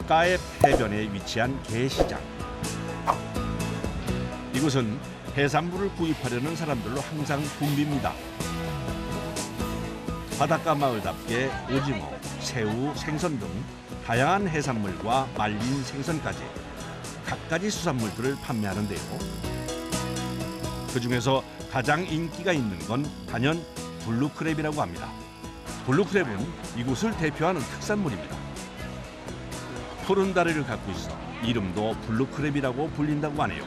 까앱 해변에 위치한 게시장. 이곳은 해산물을 구입하려는 사람들로 항상 붐빕니다. 바닷가 마을답게 오징어, 새우, 생선 등 다양한 해산물과 말린 생선까지 갖가지 수산물들을 판매하는데요. 그중에서 가장 인기가 있는 건 단연 블루크랩이라고 합니다. 블루크랩은 이곳을 대표하는 특산물입니다. 푸른 다리를 갖고 있어 이름도 블루크랩이라고 불린다고 하네요.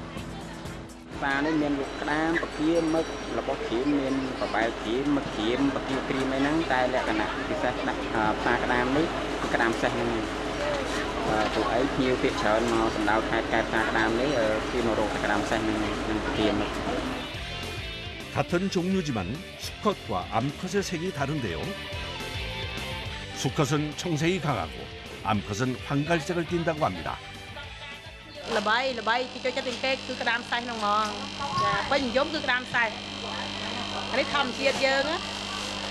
Này miền lục đam, bậc kia mực, là bậc kia miền bậc bài kia mực kia bậc kia kia mấy nắng tai lẹ cả nè, thì sẽ đặt pha cái đam đấy, cái đam xanh này, tụi ấy nhiều việc chọn mà sầm đào khai pha cái đam đấy, khi mà rồi cái đam xanh này kia mực. 같은 종류지만 수컷과 암컷의 색이 다른데요. 수컷은 청색이 강하고 암컷은 황갈색을 띈다고 합니다. là bay thì cho tiền kê cứ cái đam xanh nồng mòn bây giờ giống cứ cái đam xanh anh ấy thầm chia dơ á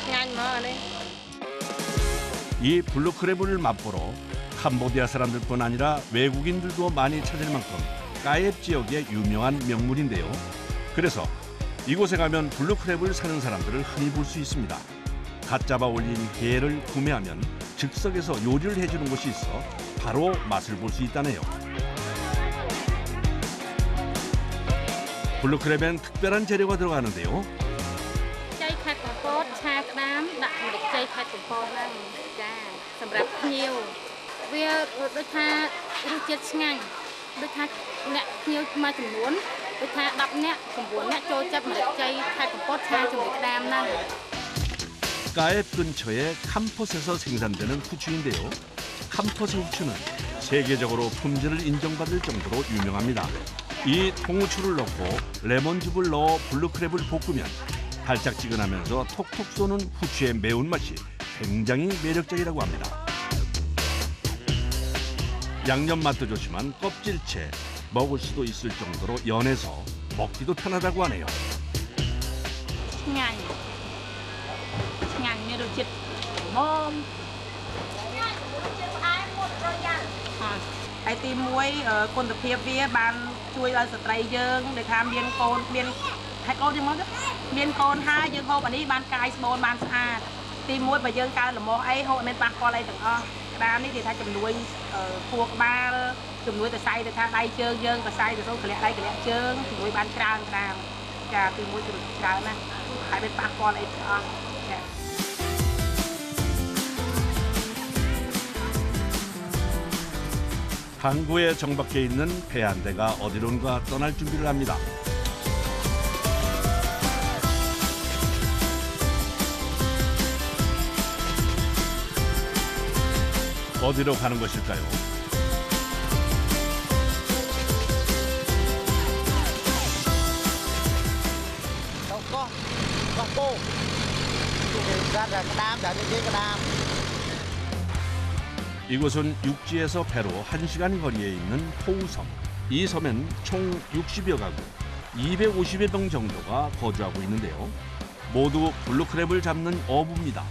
nhanh mà anh ấy. 이 블루크랩을 맛보러 캄보디아 사람들뿐 아니라 외국인들도 많이 찾을 만큼 까앱 지역의 유명한 명물인데요. 그래서 이곳에 가면 블루크랩을 사는 사람들을 흔히 볼 수 있습니다. 갓 잡아 올린 게를 구매하면 즉석에서 요리를 해주는 곳이 있어 바로 맛을 볼 수 있다네요. 블루크랩엔 특별한 재료가 들어가는데요. Chay khát của phốt, cha đám, đặt một chay khát của phốt này, cha, sầm rạp nhiều. Vì đôi tha rượu chết ngang, đôi tha nẹt nhiều mà chủng muốn, đôi tha đập nẹt, chủng muốn nẹt trôi chấp một chay khát của phốt cha chủng cái đám này. 까앱 근처의 캄폿에서 생산되는 후추인데요. 캄폿의 후추는 세계적으로 품질을 인정받을 정도로 유명합니다. 이 통후추를 넣고 레몬즙을 넣어 블루크랩을 볶으면 달짝지근하면서 톡톡 쏘는 후추의 매운맛이 굉장히 매력적이라고 합니다. 양념 맛도 좋지만 껍질채 먹을 수도 있을 정도로 연해서 먹기도 편하다고 하네요. Nhanh, nhanh như được chít mom. Ai tìm muối ở con tập hiệp vía ban chui ở sợi dương để tham biên con hai con chứ món biên con hai dương hộp anh đi ban cài bồn ban xa tìm muối và dương cao là món ấy hộ nên ban con đây được không? Đám này thì thay chùm nuôi thuộc ba chùm nuôi từ say từ thay đây chương dương từ say từ số cái đây cái chương chùm nuôi ban trang làm trà tìm muối từ trang này hai bên ban con đây được không? 항구에 정박해 있는 배 한 대가 어디론가 떠날 준비를 합니다. 어디로 가는 것일까요? 이곳은 육지에서 배로 1시간 거리에 있는 포우섬. 이 섬엔 총 60여 가구, 250여 명 정도가 거주하고 있는데요. 모두 블루크랩을 잡는 어부입니다.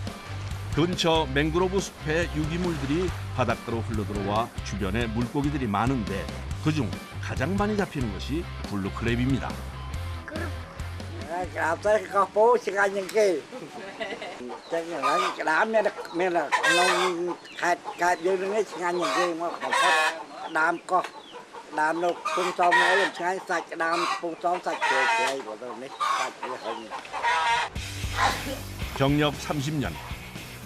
근처 맹그로브 숲의 유기물들이 바닷가로 흘러들어와 주변에 물고기들이 많은데 그중 가장 많이 잡히는 것이 블루크랩입니다. Tới có phố xin anh những kia chắc là cái đám này là nông khai dương nó xin anh những kia mà đám có đám nó phun xong nó làm sáng sạch đám phun xong sạch kề của tôi đấy sạch hồng. 경력 30년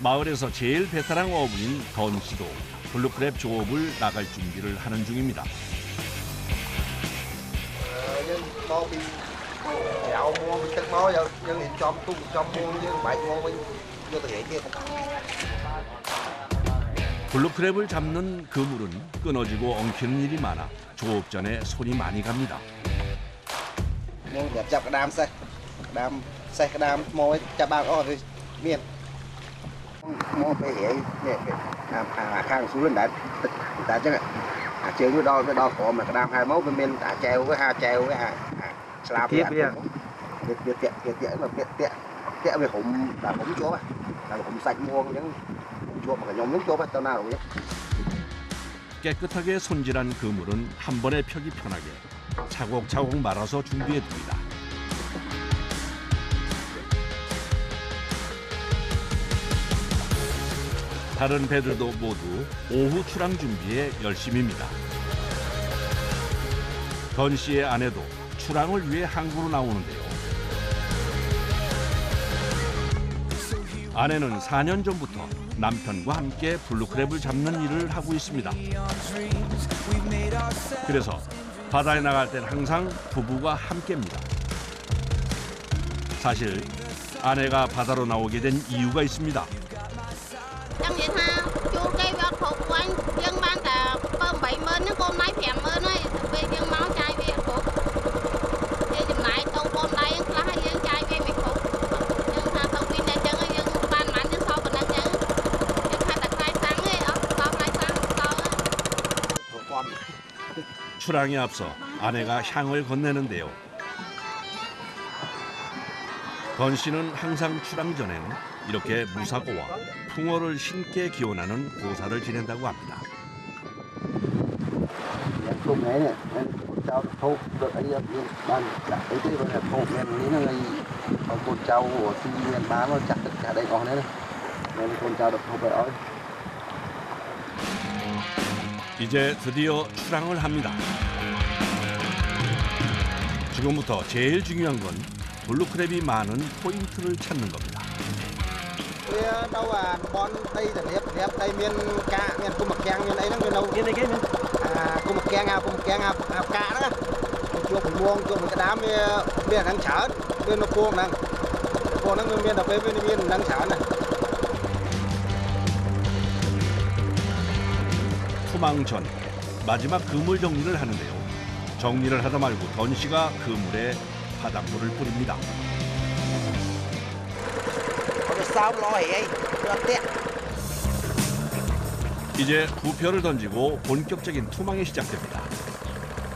마을에서 제일 베테랑 어부인 던 씨도 블루크랩 조업을 나갈 준비를 하는 중입니다. Dạo mua chân máu giờ dân hiện cho mua với bạn mua với vô thực hiện kia. 블루크랩을 잡는 그물은 끊어지고 엉키는 일이 많아 조업 전에 손이 많이 갑니다. Mua nhập chập cái đam mua chập bao có rồi miền. Mua phải hiểu khang xuống lên đã chứ chưa cái đo cổ mà cái đam 21 bên bên đã treo với hai slab tiếp đi tiện mà tiện về hùng chúa là hùng sạch mua những chúa mà cả nhóm những chúa tao nào rồi 깨끗하게 손질한 그물은 한 번에 펴기 편하게 차곡차곡 말아서 준비해둡니다. 다른 배들도 모두 오후 출항 준비에 열심입니다. 던 씨의 아내도 출항을 위해 항구로 나오는데요. 아내는 4년 전부터 남편과 함께 블루크랩을 잡는 일을 하고 있습니다. 그래서 바다에 나갈 땐 항상 부부가 함께입니다. 사실 아내가 바다로 나오게 된 이유가 있습니다. Chẳng vậy tha, chú cây vọt phục của anh, dân ban cả bơm 70 nó con lái phèm mơn ấy, về dân máu chai về phục. Thì dùm lại tàu con lái dân lá dân chai về mình phục. Dân tha tàu pin này chân dân ban mắn dân sau còn dân. Dân tha đặt lái sáng ấy, tàu lái sáng tàu ấy. 출항에 앞서 아내가 향을 건네는데요. 건 씨는 항상 출항 전엔 이렇게 무사고와 풍어를 신께 기원하는 고사를 지낸다고 합니다. Hôm nay này, cháu thâu được ấy ban đặt ấy thì là thâu miền ní là con cháu của sinh viên bán nó chắc tất cả đây có đấy này, nên con cháu được thâu về ấy. 이제 드디어 출항을 합니다. 지금부터 제일 중요한 건 블루크랩이 많은 포인트를 찾는 겁니다. Đâu à con đây là đẹp đây miền cá miền cung mực keng miền ấy nó miền đâu miền này cái miền cung mực keng ao cá đó chuột muông chuột cái đám miền nắng chở miền nó cuồng nè cuồng nó miền đập miền nắng chở nè. 투망 전 마지막 그물 정리를 하는데요. 정리를 하다 말고 던 씨가 그물에 바닷물을 뿌립니다. 이제 부표를 던지고 본격적인 투망이 시작됩니다.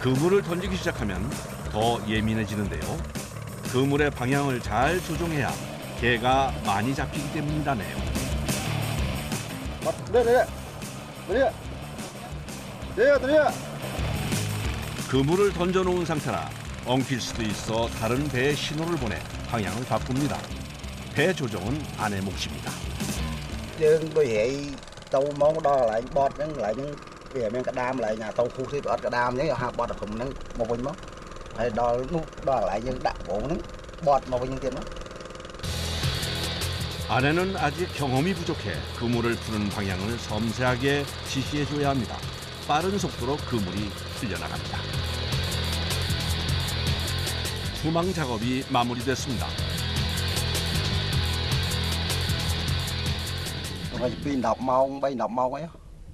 그물을 던지기 시작하면 더 예민해지는데요. 그물의 방향을 잘 조종해야 개가 많이 잡히기 때문이라네요. 그물을 던져놓은 상태라 엉킬 수도 있어 다른 배에 신호를 보내 방향을 바꿉니다. 배 조종은 아내 몫입니다. Dương tôi hệ tàu mong đo lại bọt lại những về bên cái đam lại nhà tàu khu thì bọt cái đam nhớ ha bọt cùng nó một bình mốc hay đo lại những đạn bộ nó bọt một bình tiền đó. 아내는 아직 경험이 부족해 그물을 푸는 방향을 섬세하게 지시해줘야 합니다. 빠른 속도로 그물이 풀려나갑니다. 투망 작업이 마무리됐습니다. Phải pin đọc mau bay đọc mau ấy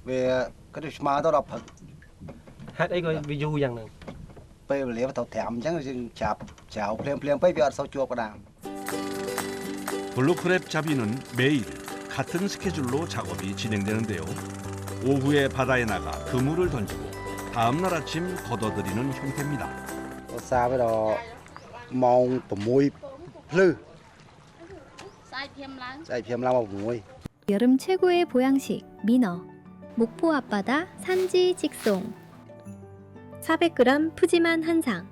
về cái mà tao đọc thật Hát ấy coi video rằng này. bây giờ tao thèm chẳng là chạp chào plem bây giờ sau chua cái đàm. 블루크랩 잡이는 매일 같은 스케줄로 작업이 진행되는데요. 오후에 바다에 나가 그물을 던지고 다음 날 아침 걷어들이는 형태입니다. Xa với đó mong tụi mui lư Sai thêm lắm. chạy phim lao mui. 여름 최고의 보양식 민어 목포 앞바다 산지 직송 400g 푸짐한 한상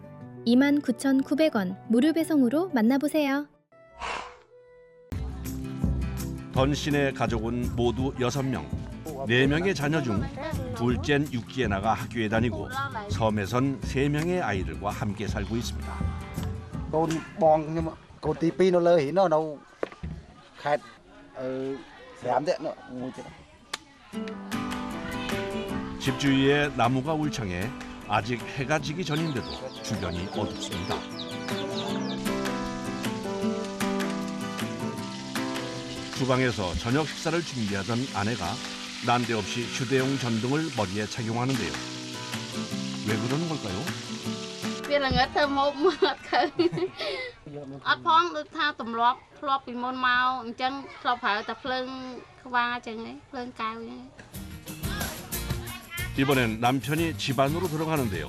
29,900원 무료 배송으로 만나보세요. 던 씨네 가족은 모두 6명. 4명의 자녀 중 둘째는 육지에 나가 학교에 다니고 섬에선 3명의 아이들과 함께 살고 있습니다. Con bong nhưng mà con tí pi nó lơ hỉ nó đâu khét dám thế nó ngu chứ. 집 주위에 나무가 울창해 아직 해가 지기 전인데도 주변이 어둡습니다. 주방에서 저녁 식사를 준비하던 아내가 난데없이 휴대용 전등을 머리에 착용하는데요. 왜 그러는 걸까요? Biết là ngất thơm hộp mượt khơi. Ất phong được tha tùm lọp bị môn mau, chân lọp phải tập lưng qua chân ấy, lưng cao ấy. 이번엔 남편이 집 안으로 들어가는데요.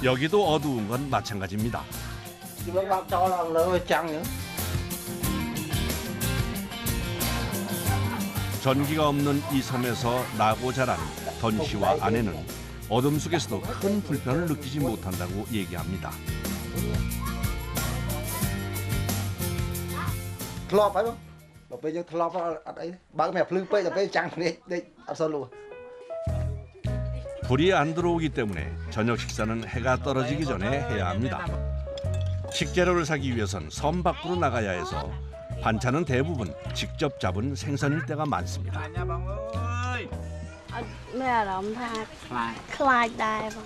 여기도 어두운 건 마찬가지입니다. Chứ bác bác cho là lơ trăng nữa. 전기가 없는 이 섬에서 나고 자란 던 씨와 아내는 어둠 속에서도 큰 불편을 느끼지 못한다고 얘기합니다. Thọp phải không? Mà bây giờ thọp ở đây, bác mẹ phơi bây giờ bây chẳng đây ăn sôi luôn. 불이 안 들어오기 때문에 저녁 식사는 해가 떨어지기 전에 해야 합니다. 식재료를 사기 위해선 섬 밖으로 나가야 해서 반찬은 대부분 직접 잡은 생선일 때가 많습니다. មានអារម្មណ៍ថាខ្លាចដែរបង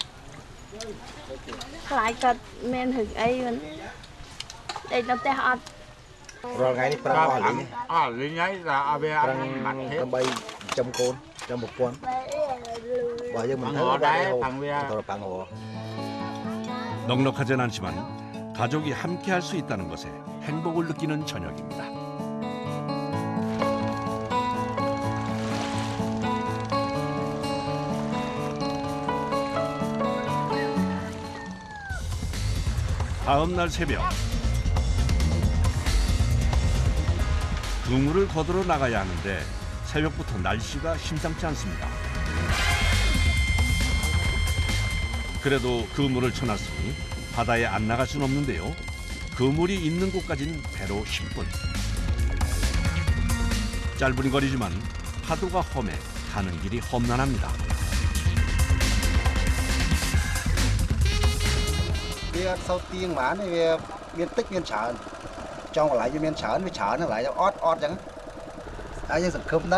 ខ្លាចគាត់មានរឿងអីមិនដេកនៅផ្ទះអត់ Rồi ngày đi prang ở lính. lính ấy là về ăn mặn hết. Tầm bay trăm côn, trăm một con. Bây giờ mình thấy Bằng đây hồ hồ. bằng về. Tôi là bằng hồ. 넉넉하진 않지만 가족이 함께 할 수 있다는 것에 행복을 느끼는 저녁입니다. 다음 날 새벽 그물을 거두러 나가야 하는데 새벽부터 날씨가 심상치 않습니다. 그래도 그물을 쳐놨으니 바다에 안 나갈 순 없는데요. 그물이 있는 곳까지는 배로 10분. 짧은 거리지만 파도가 험해 가는 길이 험난합니다. Bây sau tiên mà này về miền tích miền chợ, trong lại cho miền chợ nó lại cho ót chẳng. Ai giờ cơm đó,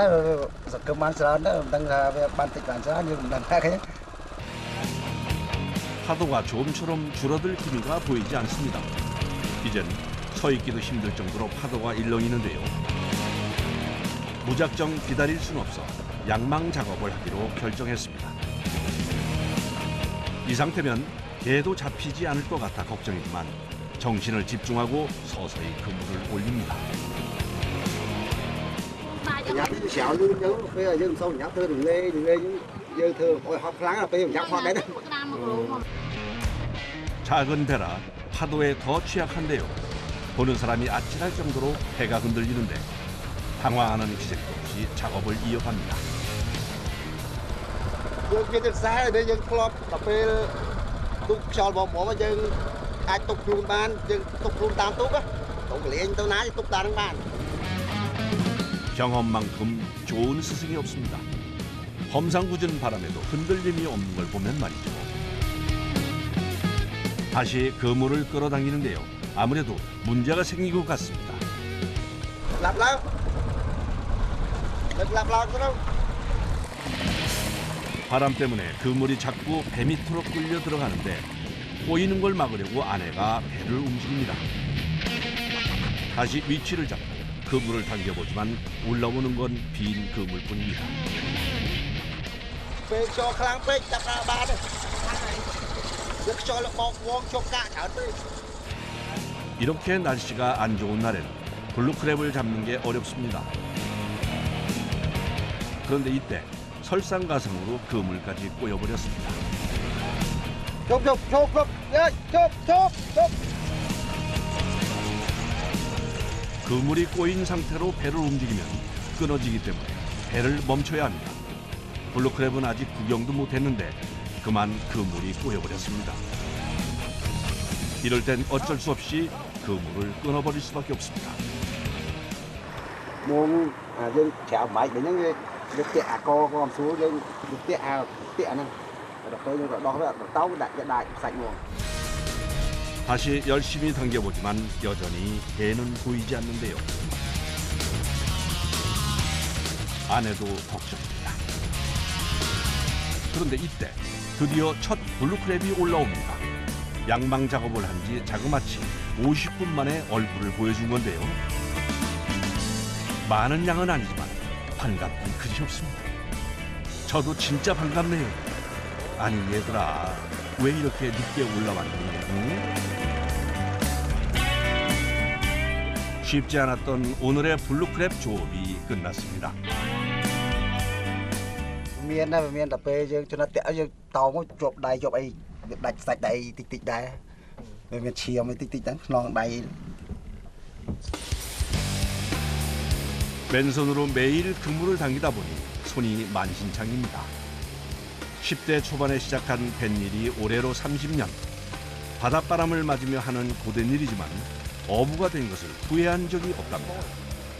cơm ăn sẵn đó, đang về ban tích ăn sẵn nhưng đang khác hết. 파도가 좀처럼 줄어들 기미가 보이지 않습니다. 이젠 서 있기도 힘들 정도로 파도가 일렁이는데요. 무작정 기다릴 순 없어 양망 작업을 하기로 결정했습니다. 이 상태면 개도 잡히지 않을 것 같아 걱정이지만 정신을 집중하고 서서히 그물을 올립니다. Nhặt cái xẻo luôn nhớ, bây giờ dân sâu nhặt thơ đừng lê nhưng giờ thơ ôi hot láng là bây giờ nhặt hot đấy đấy. 작은 배라 파도에 더 취약한데요. 보는 사람이 아찔할 정도로 배가 흔들리는데 당황하는 기색도 없이 작업을 이어갑니다. Dân kia từ xa rồi đây dân club cà phê túc tròn bò mà dân ai túc luôn ban dân túc luôn tam túc á, túc liền tao ná thì túc ta đang ban. 경험만큼 좋은 스승이 없습니다. 험상궂은 바람에도 흔들림이 없는 걸 보면 말이죠. 다시 그물을 끌어당기는데요. 아무래도 문제가 생긴 것 같습니다. Lặp lao, lặp lao đâu. 바람 때문에 그물이 자꾸 배 밑으로 끌려 들어가는데 꼬이는 걸 막으려고 아내가 배를 움직입니다. 다시 위치를 잡고 그물을 당겨보지만 올라오는 건 빈 그물뿐입니다. Phê cho khang phê chặt ra ba đây. Giật cho là bọc vuông cho cả chảo tươi. 이렇게 날씨가 안 좋은 날엔 블루크랩을 잡는 게 어렵습니다. 그런데 이때 설상가상으로 그물까지 꼬여버렸습니다. Chộp, chộp. 그물이 꼬인 상태로 배를 움직이면 끊어지기 때문에 배를 멈춰야 합니다. 블루크랩은 아직 구경도 못했는데 그만 그물이 꼬여버렸습니다. 이럴 땐 어쩔 수 없이 그물을 끊어버릴 수밖에 없습니다. Muốn dân chảo máy để những cái tệ co con số dân tệ này. Rồi tôi đó là tao đại sạch luôn. 다시 열심히 당겨보지만 여전히 배는 보이지 않는데요. 아내도 걱정입니다. 그런데 이때 드디어 첫 블루크랩이 올라옵니다. 양망 작업을 한 지 자그마치 50분 만에 얼굴을 보여준 건데요. 많은 양은 아니지만 반갑긴 그지 없습니다. 저도 진짜 반갑네요. 아니 얘들아 왜 이렇게 늦게 올라왔니? 응? 쉽지 않았던 오늘의 블루크랩 조업이 끝났습니다. Miền này miền đập bê dân cho nó tẹo dân tàu mới chụp đầy chụp ấy đạch sạch đầy tịch đầy. Miền chiều mới tịch đánh non đầy. 맨손으로 매일 그물을 당기다 보니 손이 만신창입니다. 10대 초반에 시작한 뱃일이 올해로 30년. 바닷바람을 맞으며 하는 고된 일이지만 어부가 된 것을 후회한 적이 없답니다.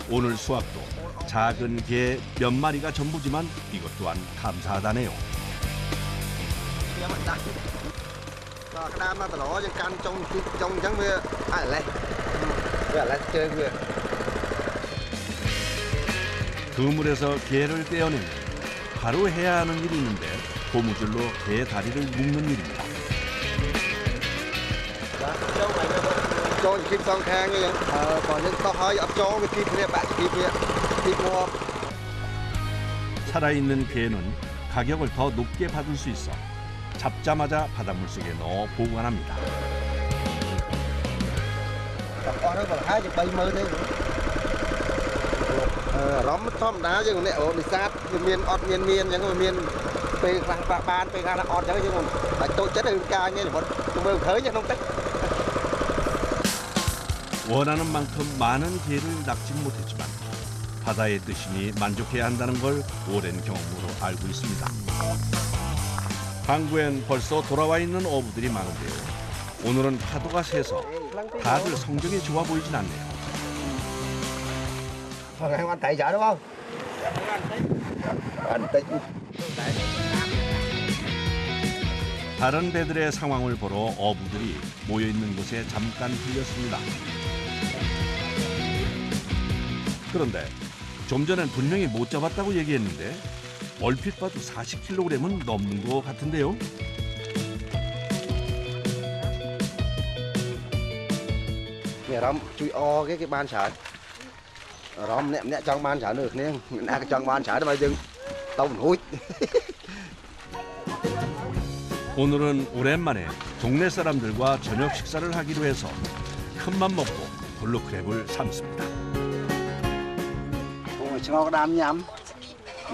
오늘 수확도 작은 게 몇 마리가 전부지만 이것 또한 감사하다네요. 그물에서 게를 떼어내면 바로 해야 하는 일이 있는데 고무줄로 게 다리를 묶는 일입니다. 살아있는 게는 가격을 더 높게 받을 수 있어 잡자마자 바닷물 속에 넣어 보관합니다. 원하는 만큼 많은 게를 낚진 못했지만 바다의 뜻이니 만족해야 한다는 걸 오랜 경험으로 알고 있습니다. 항구엔 벌써 돌아와 있는 어부들이 많은데요. 오늘은 파도가 세서 다들 성적이 좋아 보이진 않네요. 다른 배들의 상황을 보러 어부들이 모여있는 곳에 잠깐 들렸습니다. 그런데 좀 전엔 분명히 못 잡았다고 얘기했는데 얼핏 봐도 40kg은 넘는 것 같은데요. Rom chui o cái ban sản. Rom nẹm trong ban sản được nè, cái trong ban sản bao dưng tàu hút. 오늘은 오랜만에 동네 사람들과 저녁 식사를 하기로 해서 큰맘 먹고 블루크랩을 삶습니다. Ngọc đam nhắm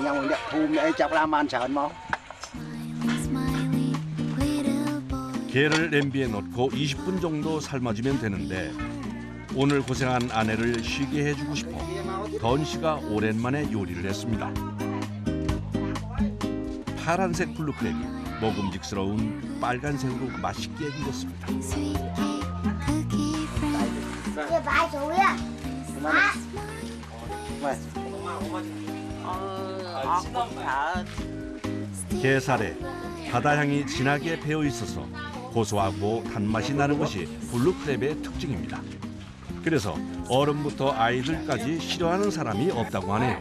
nhắm được thu mẹ chọc làm ăn sản mau. 게를 냄비에 넣고 20분 정도 삶아주면 되는데 오늘 고생한 아내를 쉬게 해주고 싶어 던 씨가 오랜만에 요리를 했습니다. 파란색 블루크랩이 먹음직스러운 빨간색으로 맛있게 익었습니다. 게살에 바다향이 진하게 배어 있어서 고소하고 단맛이 나는 것이 블루크랩의 특징입니다. 그래서 어른부터 아이들까지 싫어하는 사람이 없다고 하네요.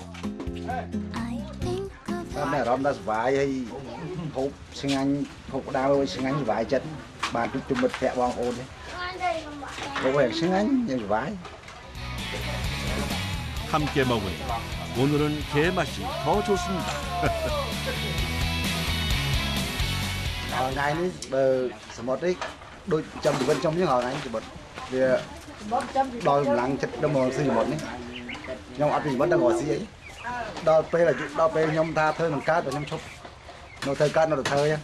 Mẹ Rom đã vài hay hộp sinh anh hộp đào sinh anh vài chân bàn chụp chụp một thẻ bong ôn đấy hộp hẹn sinh anh như vài. 함께 먹으니 오늘은 게 맛이 더 좋습니다. Ngày này bờ một đấy đôi trăm bên trong những hồi này thì bật vì đòi lặng chật đâm mồ xì một đấy nhưng ăn thì vẫn đang ngồi xì ấy đòi pe là đòi pe nhom tha thơi bằng cát và nhom chúc nó thơi cát nó được thơi á